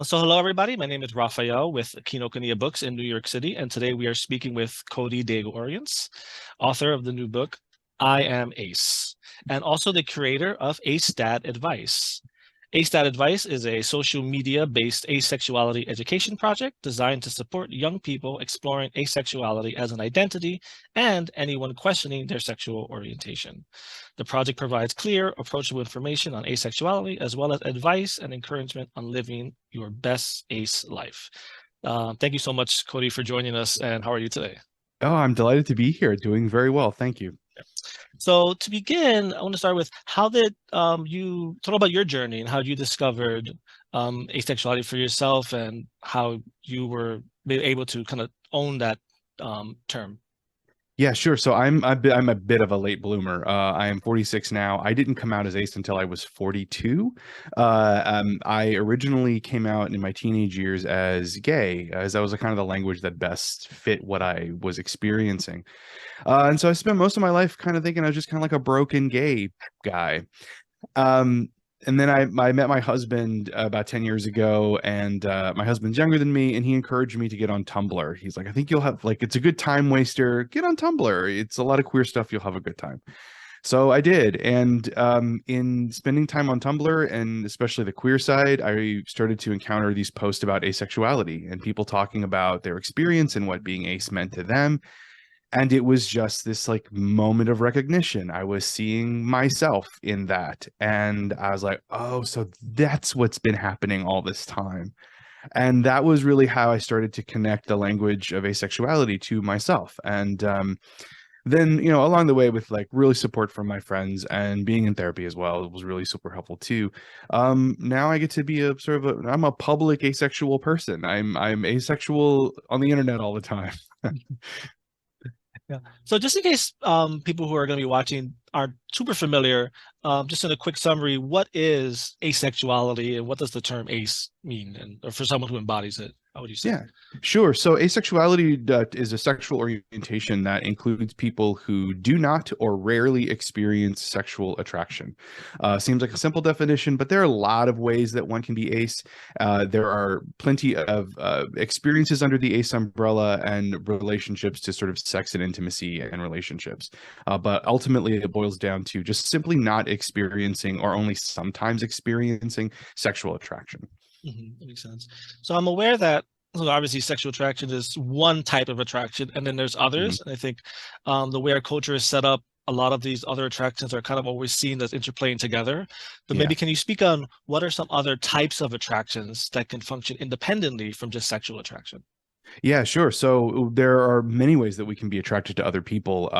So hello, everybody. My name is Raphael with Kinokuniya Books in New York City, and today we are speaking with Cody Daigle-Orians, author of the new book, I Am Ace, and also the creator of Ace Dad Advice. Ace Dad Advice is a social media-based asexuality education project designed to support young people exploring asexuality as an identity and anyone questioning their sexual orientation. The project provides clear, approachable information on asexuality, as well as advice and encouragement on living your best ace life. Thank you so much, Cody, for joining us. And how are you today? Oh, I'm delighted to be here. Doing very well. Thank you. So to begin, I want to start with how did you talk about your journey and how you discovered asexuality for yourself and how you were able to kind of own that term. Yeah, sure. So I'm a bit of a late bloomer. I am 46 now. I didn't come out as ace until I was 42. I originally came out in my teenage years as gay, as that was a kind of the language that best fit what I was experiencing. And so I spent most of my life kind of thinking I was just kind of like a broken gay guy. Um, and then I met my husband about 10 years ago, and my husband's younger than me, and he encouraged me to get on Tumblr. He's like, I think you'll have, like, it's a good time waster. Get on Tumblr. It's a lot of queer stuff. You'll have a good time. So I did. And in spending time on Tumblr, and especially the queer side, I started to encounter these posts about asexuality and people talking about their experience and what being ace meant to them. And it was just this like moment of recognition. I was seeing myself in that, and I was like, oh, so that's what's been happening all this time. And that was really how I started to connect the language of asexuality to myself. And then, along the way, with like really support from my friends and being in therapy as well, it was really super helpful too. Now I get to be I'm a public asexual person. I'm asexual on the internet all the time. Yeah. So just in case people who are going to be watching aren't super familiar, just in a quick summary, what is asexuality and what does the term ace mean? And or for someone who embodies it, how would you say? Yeah, sure. So asexuality is a sexual orientation that includes people who do not or rarely experience sexual attraction. Seems like a simple definition, but there are a lot of ways that one can be ace. There are plenty of experiences under the ace umbrella and relationships to sort of sex and intimacy and relationships. But ultimately, it boils down to just simply not experiencing or only sometimes experiencing sexual attraction. That makes sense. So I'm aware that so obviously sexual attraction is one type of attraction, and then there's Mhm. others. And I think the way our culture is set up, a lot of these other attractions are kind of always seen as interplaying together. But Yeah. maybe can you speak on what are some other types of attractions that can function independently from just sexual attraction? Yeah, sure. So there are many ways that we can be attracted to other people.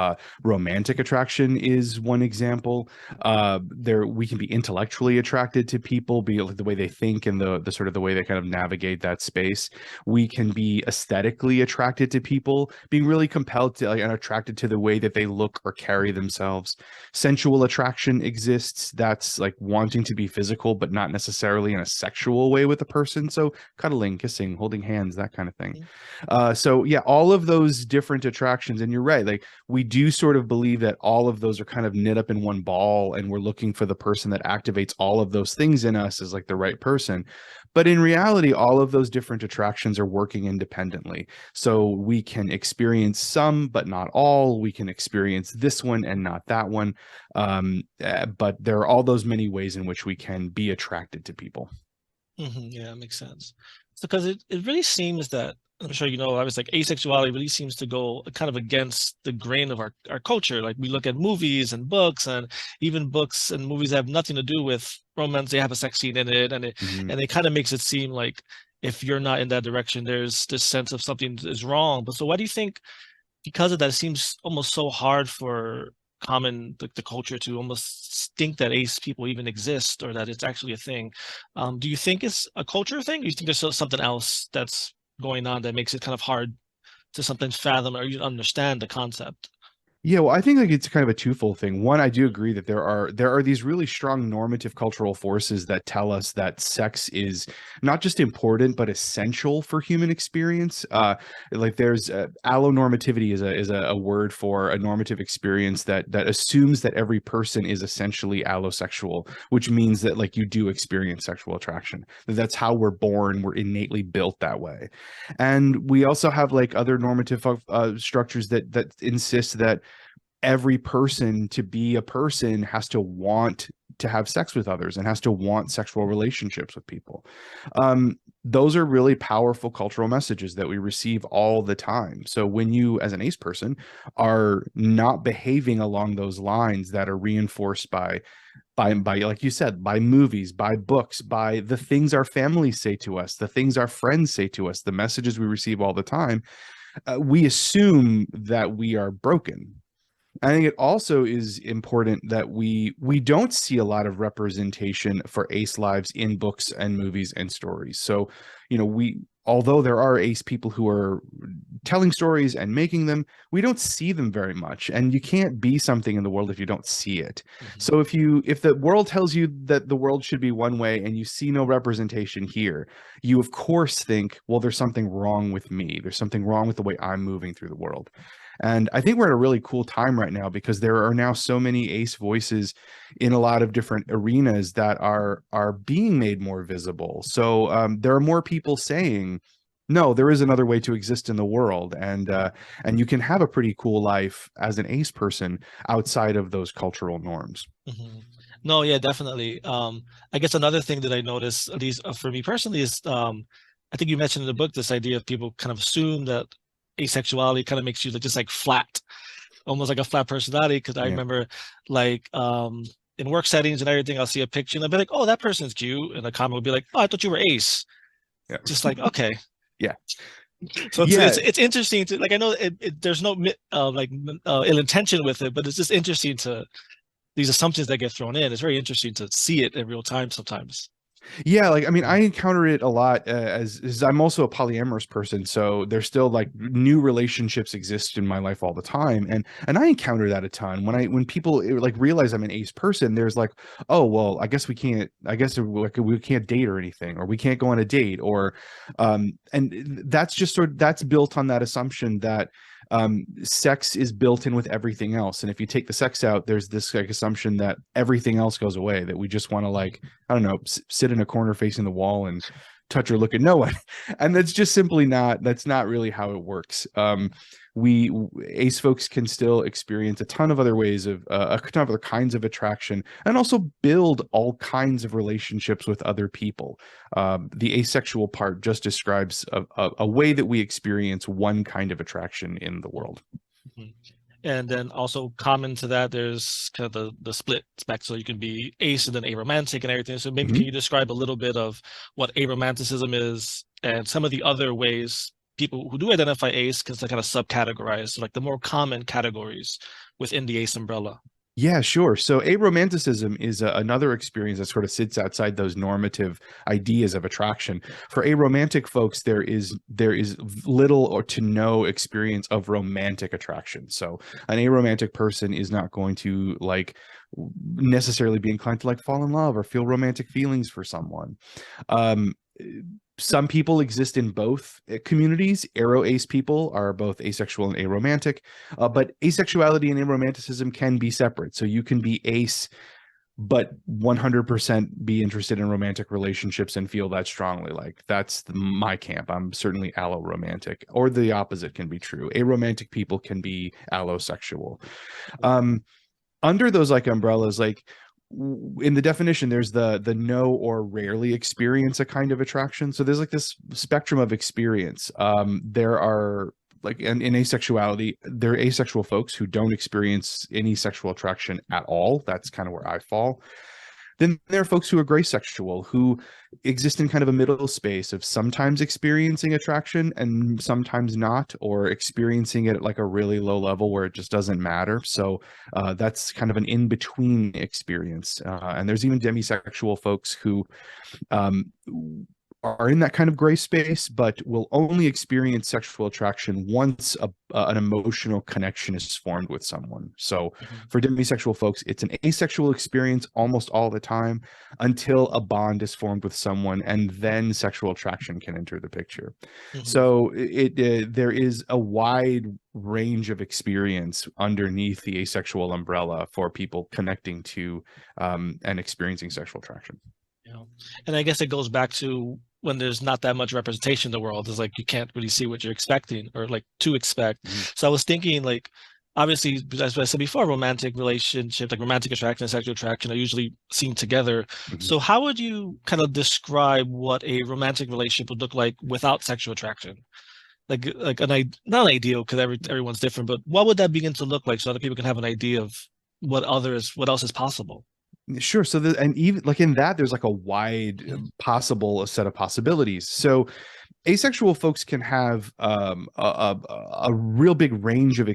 Romantic attraction is one example. There we can be intellectually attracted to people, be it like the way they think and the sort of the way they kind of navigate that space. We can be aesthetically attracted to people, being really compelled to and attracted to the way that they look or carry themselves. Sensual attraction exists. That's like wanting to be physical, but not necessarily in a sexual way with a person. So cuddling, kissing, holding hands, that kind of thing. So yeah, all of those different attractions, and you're right, like we do sort of believe that all of those are kind of knit up in one ball, and we're looking for the person that activates all of those things in us as like the right person. But in reality, all of those different attractions are working independently. So we can experience some, but not all. We can experience this one and not that one. But there are all those many ways in which we can be attracted to people. Yeah, it makes sense. So because it really seems that I'm sure you know, I was like asexuality really seems to go kind of against the grain of our culture. Like we look at movies and books, and even books and movies have nothing to do with romance. They have a sex scene in it, and Mhm. it kind of makes it seem like if you're not in that direction, there's this sense of something is wrong. But so why do you think because of that, it seems almost so hard for the culture to almost think that ace people even exist or that it's actually a thing. Do you think it's a culture thing? Or do you think there's something else that's going on that makes it kind of hard to sometimes fathom or even understand the concept? Yeah, well, I think like it's kind of a twofold thing. One, I do agree that there are these really strong normative cultural forces that tell us that sex is not just important but essential for human experience. Like there's allonormativity is a word for a normative experience that assumes that every person is essentially allosexual, which means that like you do experience sexual attraction. That's how we're born. We're innately built that way, and we also have like other normative structures that insist that every person to be a person has to want to have sex with others and has to want sexual relationships with people. Those are really powerful cultural messages that we receive all the time. So when you, as an ace person, are not behaving along those lines that are reinforced by like you said, by movies, by books, by the things our families say to us, the things our friends say to us, the messages we receive all the time, we assume that we are broken. I think it also is important that we don't see a lot of representation for ace lives in books and movies and stories. So, we although there are ace people who are telling stories and making them, we don't see them very much. And you can't be something in the world if you don't see it. Mhm. So if the world tells you that the world should be one way and you see no representation here, you of course think, well, there's something wrong with me. There's something wrong with the way I'm moving through the world. And I think we're at a really cool time right now because there are now so many ace voices in a lot of different arenas that are being made more visible. So there are more people saying, no, there is another way to exist in the world, and you can have a pretty cool life as an ace person outside of those cultural norms. Mhm. No, yeah, definitely. I guess another thing that I noticed, at least for me personally, is I think you mentioned in the book this idea of people kind of assume that asexuality kind of makes you just like flat, almost like a flat personality. Because I Yeah, remember, like, in work settings and everything, I'll see a picture and I'll be like, "Oh, that person's cute," and a comment will be like, "Oh, I thought you were ace." yeah, Just like, okay. yeah, So it's yeah. it's interesting to like I know there's no ill intention with it, but it's just interesting to these assumptions that get thrown in. It's very interesting to see it in real time sometimes. Yeah, like I mean, I Mhm. encounter it a lot as I'm also a polyamorous person, so there's still like new relationships exist in my life all the time, and I encounter that a ton when people like realize I'm an ace person. There's like, oh well, I guess like we can't date or anything, or we can't go on a date, or and that's just that's built on that assumption that sex is built in with everything else, and if you take the sex out, there's this like assumption that everything else goes away, that we just want to like I don't know, sit in a corner facing the wall and touch or look at no one. And that's just simply not, that's not really how it works. We ace folks can still experience a ton of other ways of a ton of other kinds of attraction and also build all kinds of relationships with other people. The asexual part just describes a way that we experience one kind of attraction in the world. Mhm. And then also common to that, there's kind of the split spec. So you can be ace and then aromantic and everything. So maybe can Mhm. you describe a little bit of what aromanticism is and some of the other ways people who do identify ace can kind of subcategorize, like the more common categories within the ace umbrella? Yeah, sure. So aromanticism is another experience that sort of sits outside those normative ideas of attraction. For aromantic folks, there is little or to no experience of romantic attraction. So an aromantic person is not going to like necessarily be inclined to like fall in love or feel romantic feelings for someone. Um, some people exist in both communities. Aro ace people are both asexual and aromantic, but asexuality and aromanticism can be separate. So you can be ace, but 100% be interested in romantic relationships and feel that strongly. Like that's my camp. I'm certainly allo-romantic, or the opposite can be true. Aromantic people can be allosexual. Um, Under those like umbrellas, like in the definition there's the no or rarely experience a kind of attraction, so there's like this spectrum of experience. There are like in asexuality, there are asexual folks who don't experience any sexual attraction at all. That's kind of where I fall. Then there are folks who are gray sexual, who exist in kind of a middle space of sometimes experiencing attraction and sometimes not, or experiencing it at like a really low level where it just doesn't matter. So that's kind of an in between experience. And there's even demisexual folks who um, are in that kind of gray space, but will only experience sexual attraction once an emotional connection is formed with someone. So Mhm. for demisexual folks, it's an asexual experience almost all the time until a bond is formed with someone, and then sexual attraction can enter the picture. Mhm. So there is a wide range of experience underneath the asexual umbrella for people connecting to and experiencing sexual attraction. Yeah. And I guess it goes back to when there's not that much representation in the world, it's like you can't really see what you're expecting or like to expect. Mhm. So I was thinking like obviously, as I said before, romantic relationships, like romantic attraction and sexual attraction are usually seen together. Mhm. So how would you kind of describe what a romantic relationship would look like without sexual attraction? Like not an ideal because everyone's different, but what would that begin to look like so other people can have an idea of what else is possible? Sure. So and even like in that, there's like a wide Mhm. possible set of possibilities. So asexual folks can have a real big range of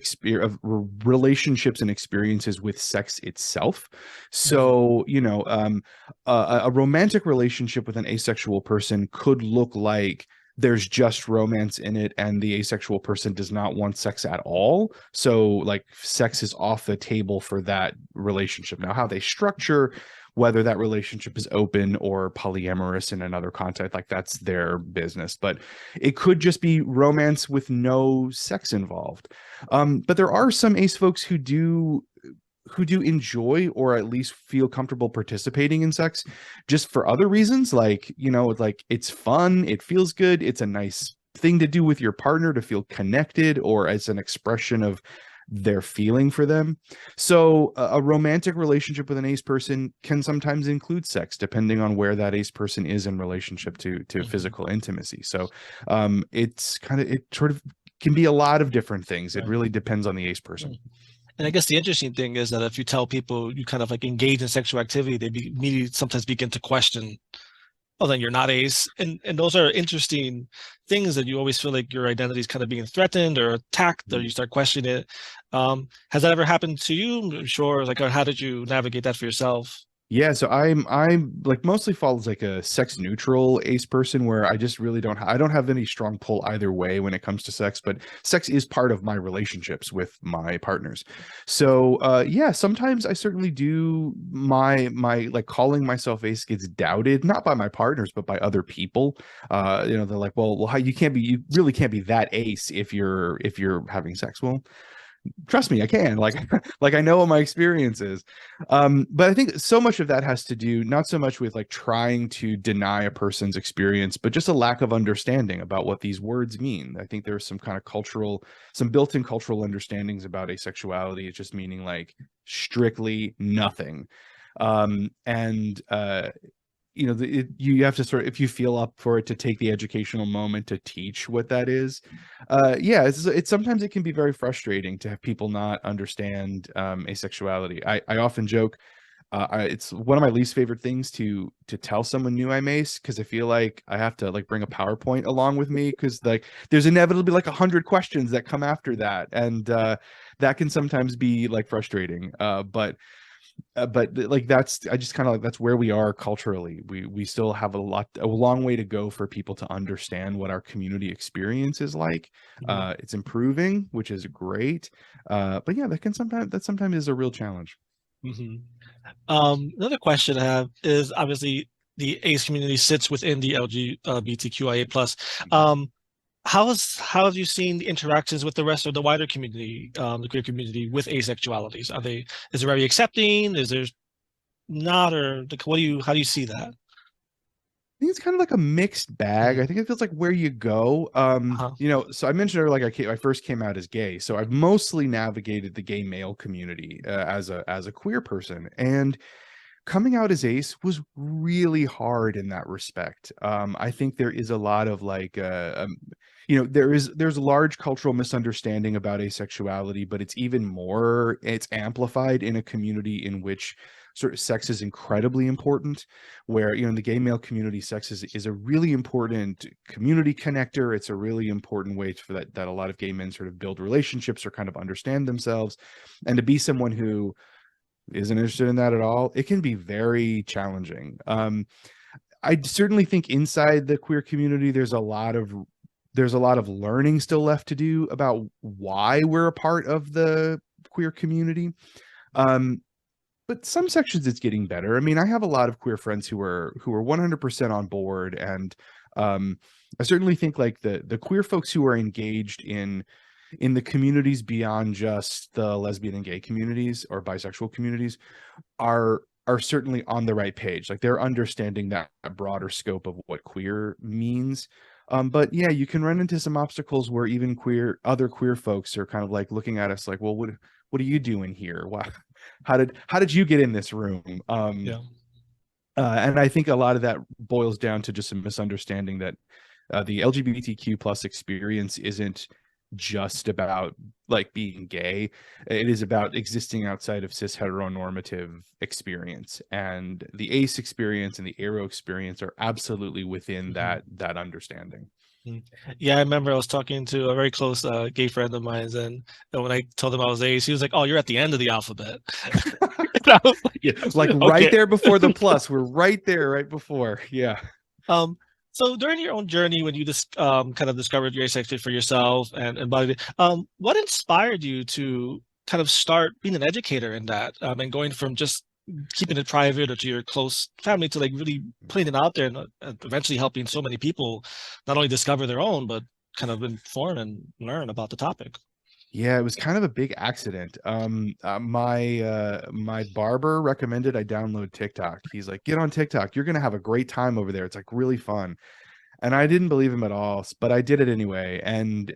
relationships and experiences with sex itself. Mhm. So a romantic relationship with an asexual person could look like there's just romance in it and the asexual person does not want sex at all, so like sex is off the table for that relationship. Now how they structure, whether that relationship is open or polyamorous in another context, like that's their business, but it could just be romance with no sex involved. But there are some ace folks who do enjoy or at least feel comfortable participating in sex just for other reasons, like like it's fun, it feels good, it's a nice thing to do with your partner to feel connected or as an expression of their feeling for them. So a romantic relationship with an ace person can sometimes include sex depending on where that ace person is in relationship to Mhm. physical intimacy. So it sort of can be a lot of different things. It Right. really depends on the ace Mhm. person. And I guess the interesting thing is that if you tell people you kind of like engage in sexual activity, immediately sometimes begin to question, oh, then you're not ace. And those are interesting things that you always feel like your identity is kind of being threatened or attacked, or you start questioning it. Has that ever happened to you? I'm sure. Like, or how did you navigate that for yourself? Yeah, so I'm like mostly follows like a sex neutral ace person where I just really I don't have any strong pull either way when it comes to sex, but sex is part of my relationships with my partners. So yeah, sometimes I certainly do my like calling myself ace gets doubted, not by my partners, but by other people. They're like, well, how you really can't be that ace if you're having sex. Well, trust me, I can, like like I know what my experience is. But I think so much of that has to do not so much with like trying to deny a person's experience, but just a lack of understanding about what these words mean. I think there's some built-in cultural understandings about asexuality. It's just meaning like strictly nothing. And you have to sort of, if you feel up for it, to take the educational moment to teach what that is. Yeah, it's sometimes it can be very frustrating to have people not understand asexuality. I often joke, it's one of my least favorite things to tell someone new I'm ace, because I feel like I have to like bring a PowerPoint along with me, because like there's inevitably like 100 questions that come after that, and that can sometimes be like frustrating. But like that's, I just kind of like, that's where we are culturally. We still have a long way to go for people to understand what our community experience is like. Mhm. It's improving, which is great. But yeah, that sometimes is a real challenge. Mhm. Another question I have is obviously the ace community sits within the LGBTQIA plus. Mhm. Um, how have you seen the interactions with the rest of the wider community, the queer community, with asexualities? Is it very accepting? Is there not, or like, how do you see that? I think it's kind of like a mixed bag. Mhm. I think it feels like where you go. Uh-huh. So I mentioned earlier, like I first came out as gay, so I've mostly navigated the gay male community as a queer person, and coming out as ace was really hard in that respect. I think there is a lot of like there's a large cultural misunderstanding about asexuality, but it's amplified in a community in which sort of sex is incredibly important, where in the gay male community, sex is a really important community connector. It's a really important way for that a lot of gay men sort of build relationships or kind of understand themselves. And to be someone who isn't interested in that at all, it can be very challenging. I certainly think inside the queer community, there's a lot of learning still left to do about why we're a part of the queer community. Um, but some sections it's getting better. I mean, I have a lot of queer friends who are 100% on board, and um, I certainly think like the queer folks who are engaged in the communities beyond just the lesbian and gay communities or bisexual communities are certainly on the right page. Like they're understanding that broader scope of what queer means. But yeah, you can run into some obstacles where even other queer folks are kind of like looking at us like, well, what are you doing here? Why, how did you get in this room? Yeah. And I think a lot of that boils down to just a misunderstanding that the LGBTQ plus experience isn't just about like being gay. It is about existing outside of cis heteronormative experience, and the ace experience and the aro experience are absolutely within Mhm. that understanding. Mm. Yeah, I remember I was talking to a very close gay friend of mine, and when I told him I was ace, he was like, "Oh, you're at the end of the alphabet." And I was Yeah, like like, right "Okay." there before the plus. We're right there, right before. Yeah. Um, so during your own journey, when you just kind of discovered your asexuality for yourself and embodied it, what inspired you to kind of start being an educator in that, and going from just keeping it private or to your close family to like really putting it out there and eventually helping so many people not only discover their own, but kind of inform and learn about the topic? Yeah, it was kind of a big accident. My barber recommended I download TikTok. He's like, "Get on TikTok. You're gonna have a great time over there. It's like really fun." And I didn't believe him at all, but I did it anyway. And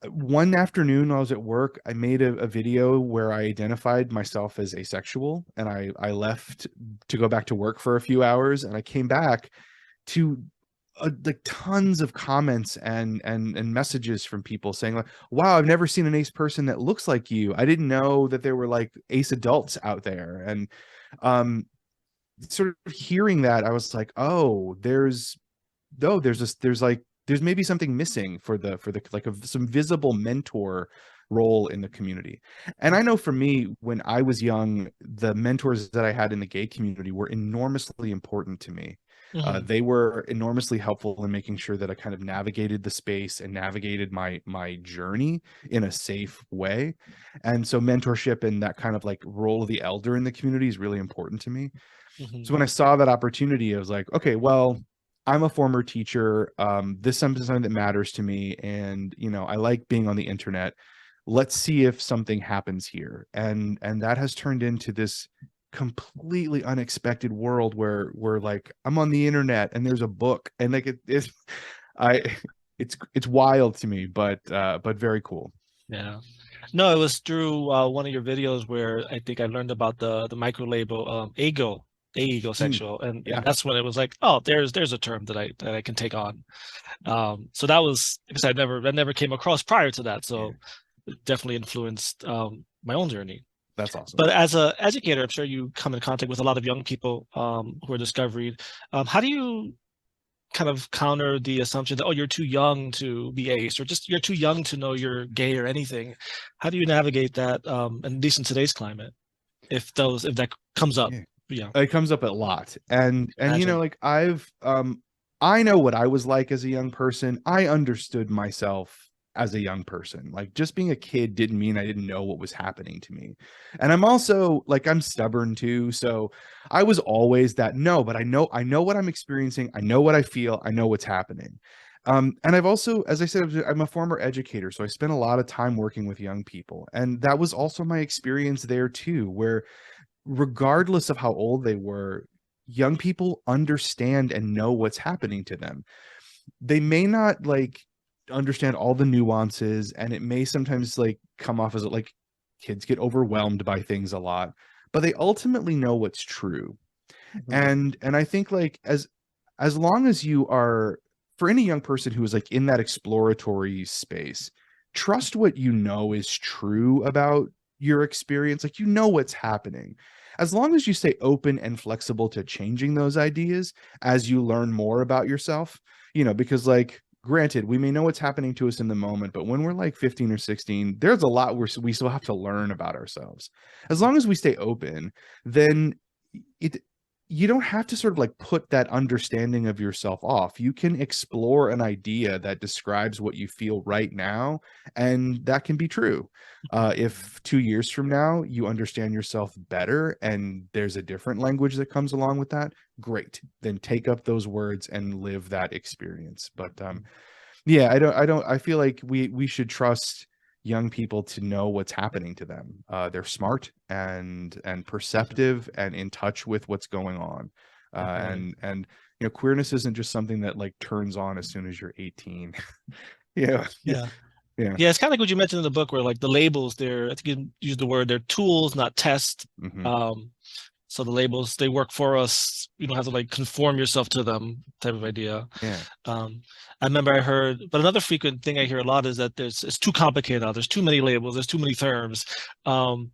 one afternoon while I was at work, I made a video where I identified myself as asexual, and I left to go back to work for a few hours, and I came back to like tons of comments and messages from people saying like, wow, I've never seen an ace person that looks like you. I didn't know that there were like ace adults out there. And um sort of hearing that, I was like, oh, there's maybe something missing for the like some visible mentor role in the community. And I know for me, when I was young, the mentors that I had in the gay community were enormously important to me. Hmm. They were enormously helpful in making sure that I kind of navigated the space and navigated my journey in a safe way. And so mentorship and that kind of like role of the elder in the community is really important to me. So Hmm. when I saw that opportunity, I was like, okay, well, I'm a former teacher. This is something that matters to me, and I like being on the internet. Let's see if something happens here, and that has turned into this completely unexpected world where like I'm on the internet and there's a book, and like I it's wild to me, but very cool. Yeah. No, it was through one of your videos where I think I learned about the micro label ego, Mm, sexual, and yeah, that's when it was like, oh, there's a term that I can take on. So that was because I never came across prior to that, yeah, so it definitely influenced my own journey. that's awesome. But as a educator, I'm sure you come in contact with a lot of young people who are discovering. How do you kind of counter the assumption that, oh, you're too young to be ace, or just you're too young to know you're gay or anything? How do you navigate that, at least in today's climate, if that comes up? Yeah. Yeah, It comes up a lot. And imagine. like I know what I was like as a young person. I understood myself as a young person. Like just being a kid didn't mean I didn't know what was happening to me. And I'm also like I'm stubborn too, so I was always that no, but I know what I'm experiencing. I know what I feel. I know what's happening. And I've also, as I said, I'm a former educator, so I spent a lot of time working with young people. And that was also my experience there too, where regardless of how old they were, young people understand and know what's happening to them. They may not like understand all the nuances, and it may sometimes like come off as like kids get overwhelmed by things a lot, but they ultimately know what's true. Mhm. And I think like as long as you are, for any young person who is like in that exploratory space, trust what you know is true about your experience. Like what's happening. As long as you stay open and flexible to changing those ideas as you learn more about yourself, because like granted, we may know what's happening to us in the moment, but when we're like 15 or 16, there's a lot we still have to learn about ourselves. As long as we stay open, then it you don't have to sort of like put that understanding of yourself off. You can explore an idea that describes what you feel right now, and that can be true. If 2 years from now you understand yourself better and there's a different language that comes along with that, great. Then take up those words and live that experience. But yeah, I feel like we should trust young people to know what's happening to them. They're smart and Mhm. perceptive and in touch with what's going on. Definitely. And queerness isn't just something that like turns on as soon as you're 18. Yeah, yeah, Yeah. yeah. Yeah, it's kind of like what you mentioned in the book where like the labels, I think you used the word, they're tools, not tests. Hmm. Um, so the labels, they work for us. You don't have to like conform yourself to them type of idea. Yeah, Um, I remember I heard, but another frequent thing I hear a lot is that it's too complicated now. There's too many labels. There's too many terms. Um,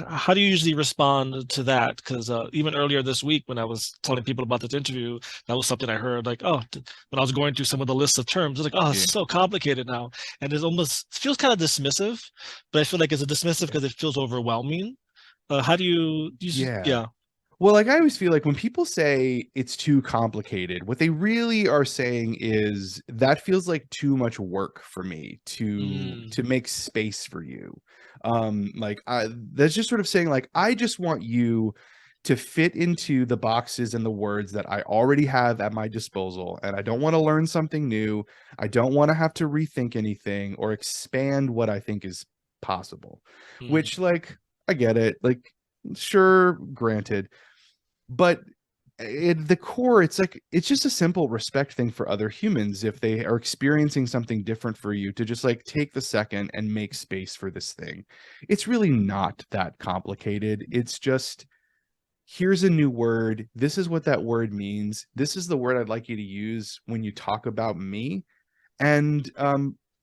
how do you usually respond to that? Because even earlier this week, when I was telling people about this interview, that was something I heard. Like, oh, when I was going through some of the lists of terms, it's like, oh, it's yeah, so complicated now, and it feels kind of dismissive. But I feel like it's a dismissive because it feels overwhelming. How do you, yeah. yeah. Well, like I always feel like when people say it's too complicated, what they really are saying is that feels like too much work for me to Mm, make space for you. Like that's just sort of saying like I just want you to fit into the boxes and the words that I already have at my disposal, and I don't want to learn something new. I don't want to have to rethink anything or expand what I think is possible. mm, Which like I get it. Like sure, granted, but at the core it's like it's just a simple respect thing for other humans if they are experiencing something different for you to just like take the second and make space for this thing. It's really not that complicated. It's just here's a new word, this is what that word means, this is the word I'd like you to use when you talk about me, and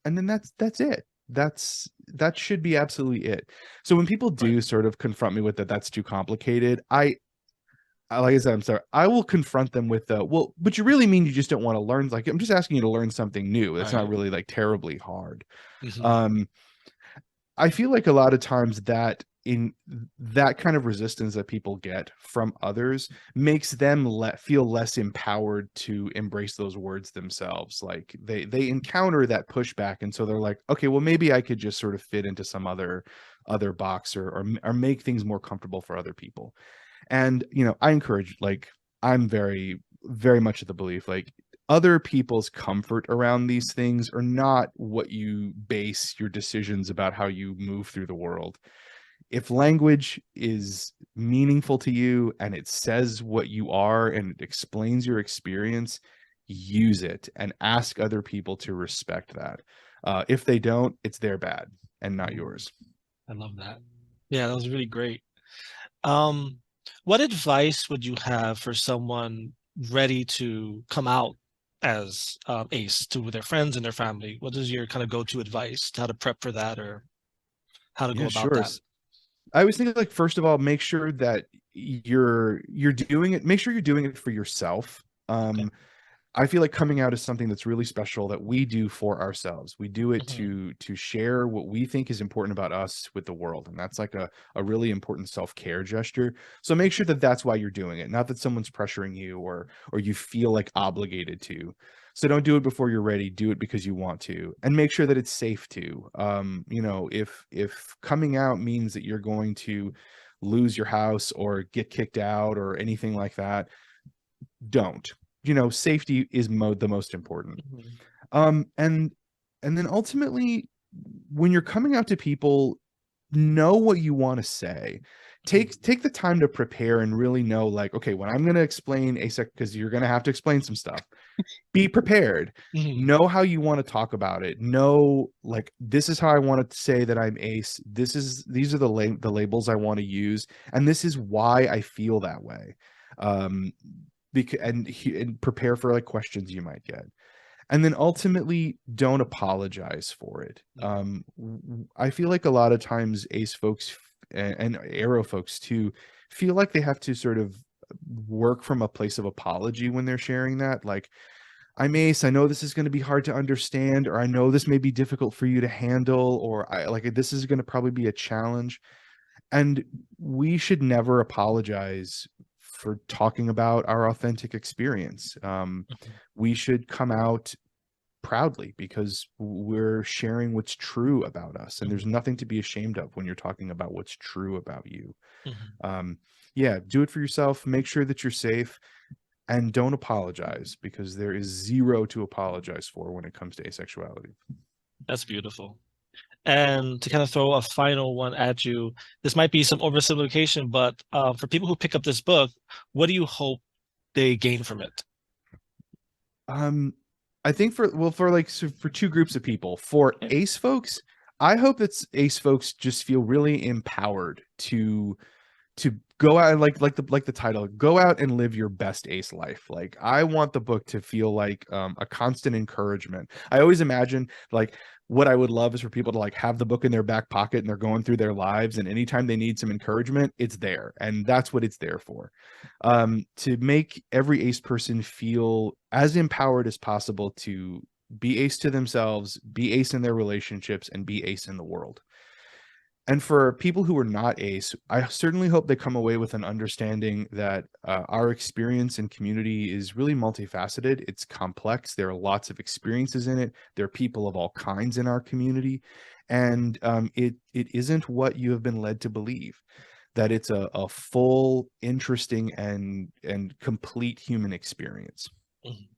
then that's it. That should be absolutely it. So when people right. do sort of confront me with that that's too complicated, like I said, I'm sorry. I will confront them with the, well, but you really mean you just don't want to learn? Like, I'm just asking you to learn something new. That's not Right. really like terribly hard. Hmm. Um, I feel like a lot of times that in that kind of resistance that people get from others makes them feel less empowered to embrace those words themselves. Like they encounter that pushback, and so they're like, okay, well maybe I could just sort of fit into some other box or make things more comfortable for other people. And I encourage, like, I'm very very much of the belief like other people's comfort around these things are not what you base your decisions about how you move through the world. If language is meaningful to you and it says what you are and it explains your experience, use it and ask other people to respect that. If they don't, it's their bad and not Hmm. yours. I love that. Yeah, that was really great. Um, what advice would you have for someone ready to come out as ace to their friends and their family? What is your kind of go-to advice to how to prep for that or how to go Yeah, about sure. that? I was thinking like first of all, make sure that you're doing it. Make sure you're doing it for yourself. Okay. I feel like coming out is something that's really special that we do for ourselves. We do it Hmm. to share what we think is important about us with the world, and that's like a really important self-care gesture. So make sure that that's why you're doing it, not that someone's pressuring you or you feel like obligated to. So don't do it before you're ready. Do it because you want to, and make sure that it's safe to. If coming out means that you're going to lose your house or get kicked out or anything like that, don't. Safety is the most important. Hmm. And then ultimately, when you're coming out to people, know what you want to say. Take the time to prepare and really know, like, okay, when I'm going to explain asexual, because you're going to have to explain some stuff, be prepared. Hmm. Know how you want to talk about it. Know, like, this is how I want to say that I'm ace. These are the labels I want to use, and this is why I feel that way. Um, because and prepare for like questions you might get, and then ultimately don't apologize for it. Hmm. I feel like a lot of times ace folks and arrow folks too feel like they have to sort of work from a place of apology when they're sharing that, like, I'm ace, I know this is going to be hard to understand, or I know this may be difficult for you to handle, or I like this is going to probably be a challenge. And we should never apologize for talking about our authentic experience. Mhm. We should come out proudly because we're sharing what's true about us, and there's Mhm. nothing to be ashamed of when you're talking about what's true about you. Mhm. um yeah, do it for yourself, make sure that you're safe, and don't apologize, because there is zero to apologize for when it comes to asexuality. That's beautiful. And to kind of throw a final one at you, this might be some oversimplification, but for people who pick up this book, what do you hope they gain from it? um I think for like, so for two groups of people, for Yeah. ace folks, I hope that ace folks just feel really empowered to go out and like the title, go out and live your best ace life. Like, I want the book to feel like a constant encouragement. I always imagine, like, what I would love is for people to like have the book in their back pocket and they're going through their lives, and anytime they need some encouragement, it's there, and that's what it's there for. To make every ace person feel as empowered as possible to be ace to themselves, be ace in their relationships, and be ace in the world. And for people who are not ace, I certainly hope they come away with an understanding that our experience in community is really multifaceted. It's complex. There are lots of experiences in it. There are people of all kinds in our community, and it isn't what you have been led to believe. That it's a full, interesting, and complete human experience. Mhm.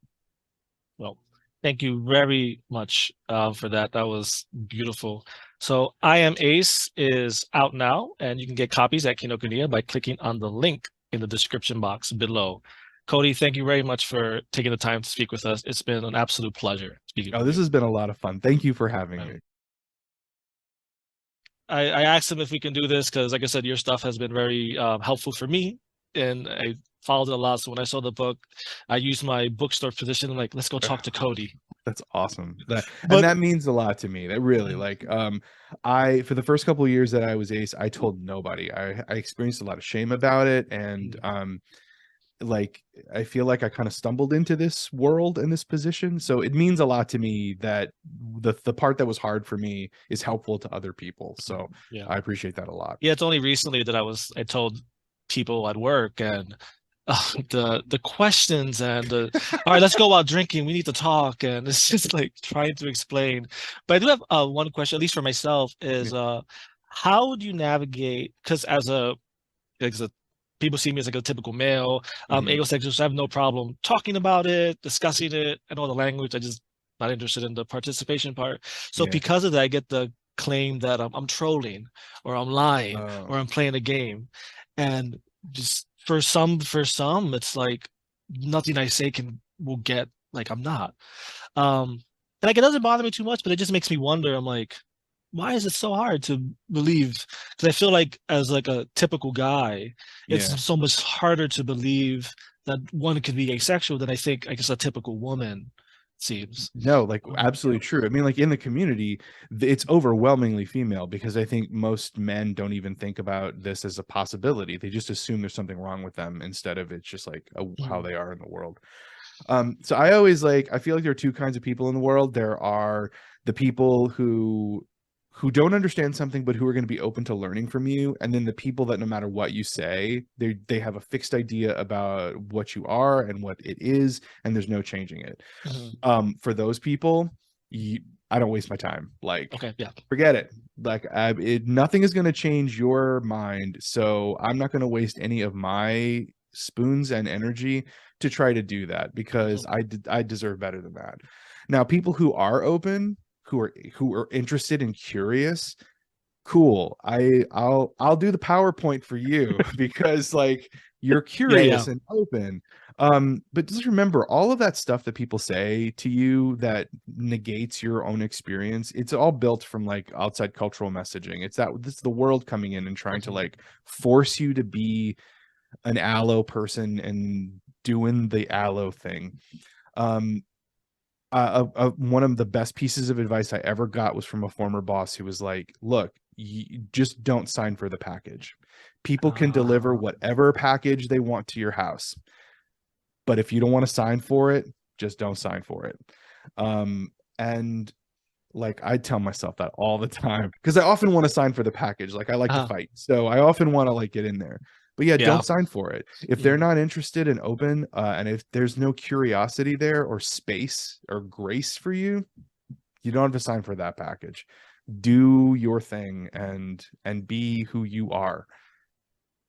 Well, thank you very much for that. That was beautiful. So, I Am Ace is out now, and you can get copies at Kinokuniya by clicking on the link in the description box below. Cody, thank you very much for taking the time to speak with us. It's been an absolute pleasure speaking Oh, with this you. has been a lot of fun. Thank you for having me. Um, I asked him if we can do this because, like I said, your stuff has been very helpful for me, and I followed it a lot. So when I saw the book, I used my bookstore position. Like, let's go talk to Cody. That's awesome. And But that means a lot to me. That really, mm, like, I, for the first couple of years that I was ace, I told nobody. I experienced a lot of shame about it, and mm, like, I feel like I kind of stumbled into this world and this position. So it means a lot to me that the part that was hard for me is helpful to other people. mm, So yeah, I appreciate that a lot. yeah. It's only recently that I told people at work, and the questions and the all right, let's go out drinking. We need to talk, and it's just like trying to explain. But I do have one question, at least for myself, Yeah. is how would you navigate? Because as a people see me as like a typical male, Hmm. asexual, so I have no problem talking about it, discussing it, and all the language. I just not interested in the participation part. So Yeah. because of that, I get the claim that I'm trolling or I'm lying Oh, or I'm playing a game. And just for some, it's like nothing I say can will get like I'm not. Um, and like it doesn't bother me too much, but it just makes me wonder. I'm like, why is it so hard to believe? Because I feel like as like a typical guy, it's yeah. so much harder to believe that one could be asexual than I guess a typical woman seems. No, like, Um, absolutely true. I mean, like, in the community, it's overwhelmingly female, because I think most men don't even think about this as a possibility. They just assume there's something wrong with them, instead of it's just like how mm, they are in the world. So I always, like, I feel like there are two kinds of people in the world. There are the people who don't understand something, but who are going to be open to learning from you, and then the people that no matter what you say, they have a fixed idea about what you are and what it is, and there's no changing it. mhm. For those people, you, I don't waste my time. Like, Okay, yeah. forget it. Like, nothing is going to change your mind, so I'm not going to waste any of my spoons and energy to try to do that, because Mhm, I deserve better than that. Now, people who are open, who are interested and curious, cool. I'll do the PowerPoint for you because, like, you're yeah, yeah. curious and open. But just remember, all of that stuff that people say to you that negates your own experience, it's all built from like outside cultural messaging. This is the world coming in and trying to Mhm, like force you to be an allo person and doing the allo thing. Um, One of the best pieces of advice I ever got was from a former boss who was like, "Look, you just don't sign for the package. People can deliver uh, whatever package they want to your house, but if you don't want to sign for it, just don't sign for it." And like, I tell myself that all the time, because I often want to sign for the package. Like, I like to uh, fight, so I often want to like get in there. But yeah, Yeah. don't sign for it if they're not interested and open, and if there's no curiosity there or space or grace for you. You don't have to sign for that package. Do your thing and be who you are,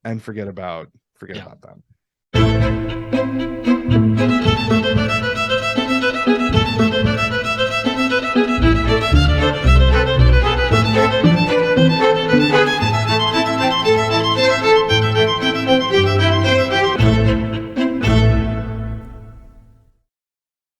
and forget about Yeah. that.